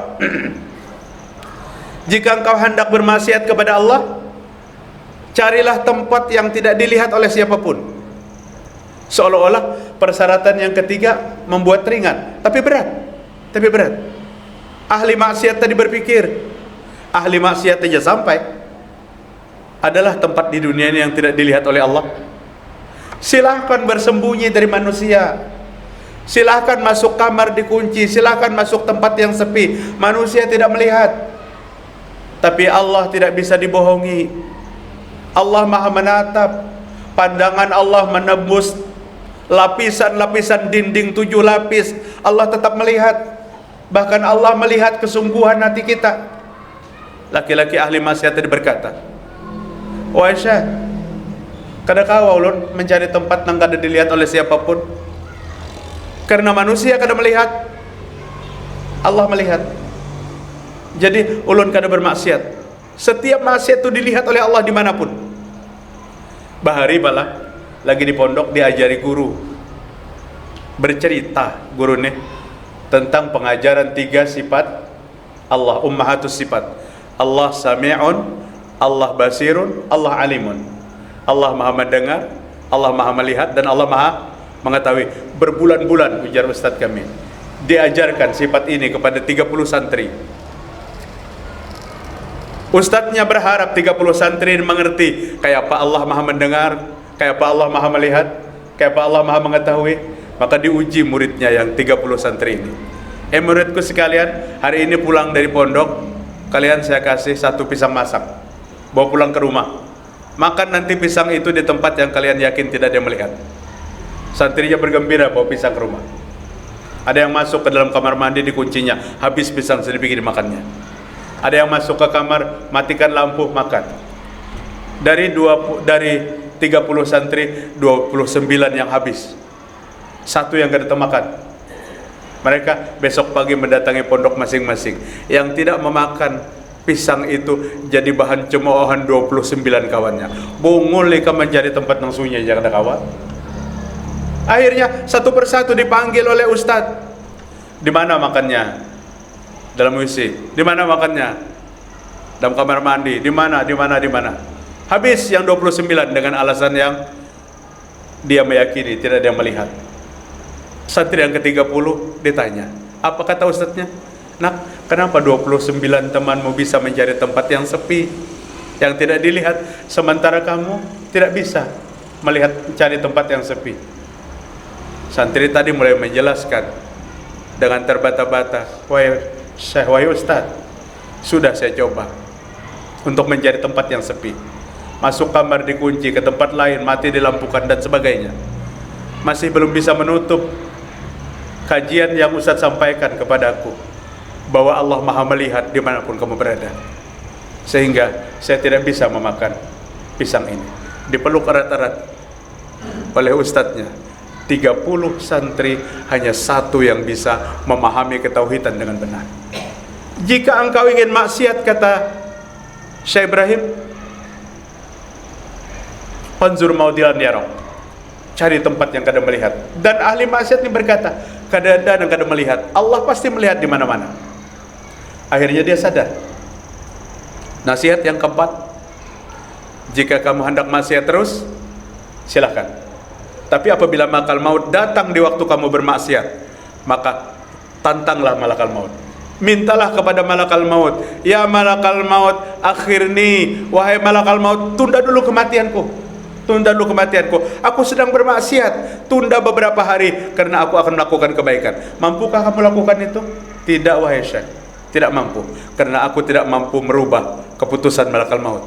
Jika engkau hendak bermaksiat kepada Allah, carilah tempat yang tidak dilihat oleh siapapun. Seolah-olah persyaratan yang ketiga membuat ringan, tapi berat. Ahli maksiat tadi berpikir, ahli maksiat saja sampai adalah tempat di dunia ini yang tidak dilihat oleh Allah. Silahkan bersembunyi dari manusia, silahkan masuk kamar dikunci, silahkan masuk tempat yang sepi, manusia tidak melihat. Tapi Allah tidak bisa dibohongi. Allah Maha menatap. Pandangan Allah menembus lapisan-lapisan dinding 7 lapis. Allah tetap melihat. Bahkan Allah melihat kesungguhan hati kita. Laki-laki ahli maksiat tadi berkata, "Oh Aisyah, kadang-kadang ulun mencari tempat yang kada dilihat oleh siapapun. Karena manusia kada melihat, Allah melihat. Jadi ulun kada bermaksiat. Setiap maksiat itu dilihat oleh Allah dimanapun." Bahari bala lagi di pondok diajari guru, bercerita guru nih tentang pengajaran 3 sifat Allah ummahatus sifat. Allah sami'un, Allah basirun, Allah alimun. Allah maha mendengar, Allah maha melihat, dan Allah maha mengetahui. Berbulan-bulan, ujar Ustadz kami, diajarkan sifat ini kepada 30 santri. Ustadznya berharap 30 santri mengerti kayak apa Allah maha mendengar, kayak apa Allah maha melihat, kayak apa Allah maha mengetahui. Maka diuji muridnya yang 30 santri ini. Muridku sekalian, hari ini pulang dari pondok, kalian saya kasih 1 pisang masak, bawa pulang ke rumah. Makan nanti pisang itu di tempat yang kalian yakin tidak ada yang melihat. Santrinya bergembira bawa pisang ke rumah. Ada yang masuk ke dalam kamar mandi, dikuncinya, habis pisang sedikit dimakannya. Ada yang masuk ke kamar, matikan lampu, makan. Dari 30 santri, 29 yang habis, 1 yang gak ada makan. Mereka besok pagi mendatangi pondok masing-masing. Yang tidak memakan pisang itu jadi bahan cemoohan 29 kawannya. Bungul ika menjadi tempat nang sunyi, jangan ada kawan. Akhirnya satu persatu dipanggil oleh Ustadz. Di mana makannya? Dalam WC. Di mana makannya? Dalam kamar mandi. Di mana? Di mana? Di mana? Habis yang 29 dengan alasan yang dia meyakini tidak ada yang melihat. Santri yang ke-30 ditanya, apa kata Ustadznya? Nak, kenapa 29 temanmu bisa mencari tempat yang sepi, yang tidak dilihat, sementara kamu tidak bisa melihat mencari tempat yang sepi? Santri tadi mulai menjelaskan dengan terbata-bata, wahai Ustadz, sudah saya coba untuk mencari tempat yang sepi. Masuk kamar dikunci, ke tempat lain mati dilampukan dan sebagainya. Masih belum bisa menutup kajian yang Ustadz sampaikan kepada aku, bahwa Allah maha melihat dimanapun kamu berada. Sehingga saya tidak bisa memakan pisang ini. Dipeluk erat-erat oleh Ustadznya. 30 santri, hanya 1 yang bisa memahami ketauhidan dengan benar. Jika engkau ingin maksiat, kata Syekh Ibrahim, panzur maudilan yarok, cari tempat yang kada melihat. Dan ahli maksiat ini berkata, kada ada yang kada melihat, Allah pasti melihat di mana-mana. Akhirnya dia sadar. Nasihat yang keempat, jika kamu hendak maksiat terus, silakan. Tapi apabila malakal maut datang di waktu kamu bermaksiat, maka tantanglah malakal maut. Mintalah kepada malakal maut, ya malakal maut, akhirni, wahai malakal maut, tunda dulu kematianku. Tunda dulu kematianku. Aku sedang bermaksiat. Tunda beberapa hari karena aku akan melakukan kebaikan. Mampukah kamu lakukan itu? Tidak, wahai Syekh. Tidak mampu. Karena aku tidak mampu merubah keputusan malakal maut.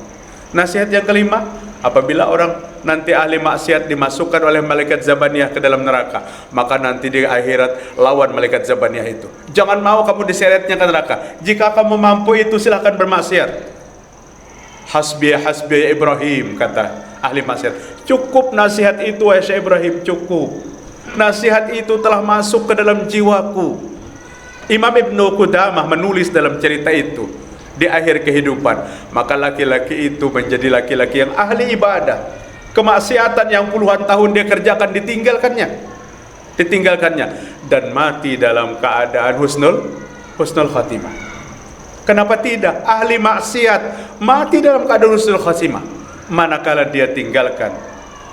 Nasihat yang kelima, apabila orang nanti ahli maksiat dimasukkan oleh malaikat Zabaniyah ke dalam neraka, maka nanti di akhirat lawan malaikat Zabaniyah itu. Jangan mau kamu diseretnya ke neraka. Jika kamu mampu itu, silahkan bermaksiat. Hasbi Ibrahim, kata ahli maksiat. Cukup nasihat itu, wahai Syekh Ibrahim, cukup. Nasihat itu telah masuk ke dalam jiwaku. Imam Ibnu Qudamah menulis dalam cerita itu, di akhir kehidupan, maka laki-laki itu menjadi laki-laki yang ahli ibadah. Kemaksiatan yang puluhan tahun dia kerjakan ditinggalkannya, dan mati dalam keadaan husnul khatimah. Kenapa tidak? Ahli maksiat mati dalam keadaan husnul khatimah, manakala dia tinggalkan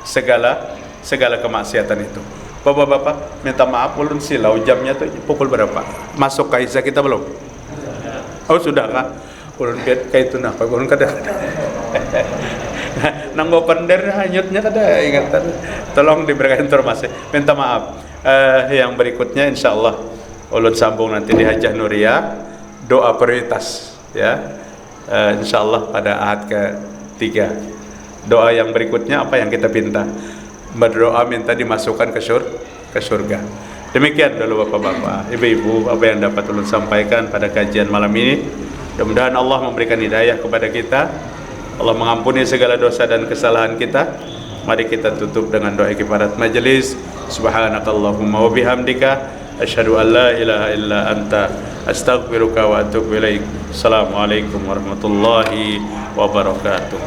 segala kemaksiatan itu. Bapak-bapak, minta maaf ulun silau, jamnya tuh pukul berapa? Masuk kaisa kita belum? Oh sudah kah? Ulun kayak itu nah, ulun kada. Nanggo pender hanyutnya kada ingatan. Tolong diberikan informasi. Minta maaf. Yang berikutnya insyaallah ulun sambung nanti di Hajah Nuria, doa prioritas ya. Insyaallah pada ahad ke-3. Doa yang berikutnya apa yang kita minta? Berdoa minta dimasukkan ke surga. Demikian dulu bapak-bapak, ibu-ibu, apa yang dapat ulun sampaikan pada kajian malam ini. Mudah-mudahan Allah memberikan hidayah kepada kita. Allah mengampuni segala dosa dan kesalahan kita. Mari kita tutup dengan doa kifarat majelis. Subhanakallahumma wa bihamdika, asyhadu an la ilaha illa anta, astaghfiruka wa atubu ilaik. Assalamualaikum warahmatullahi wabarakatuh.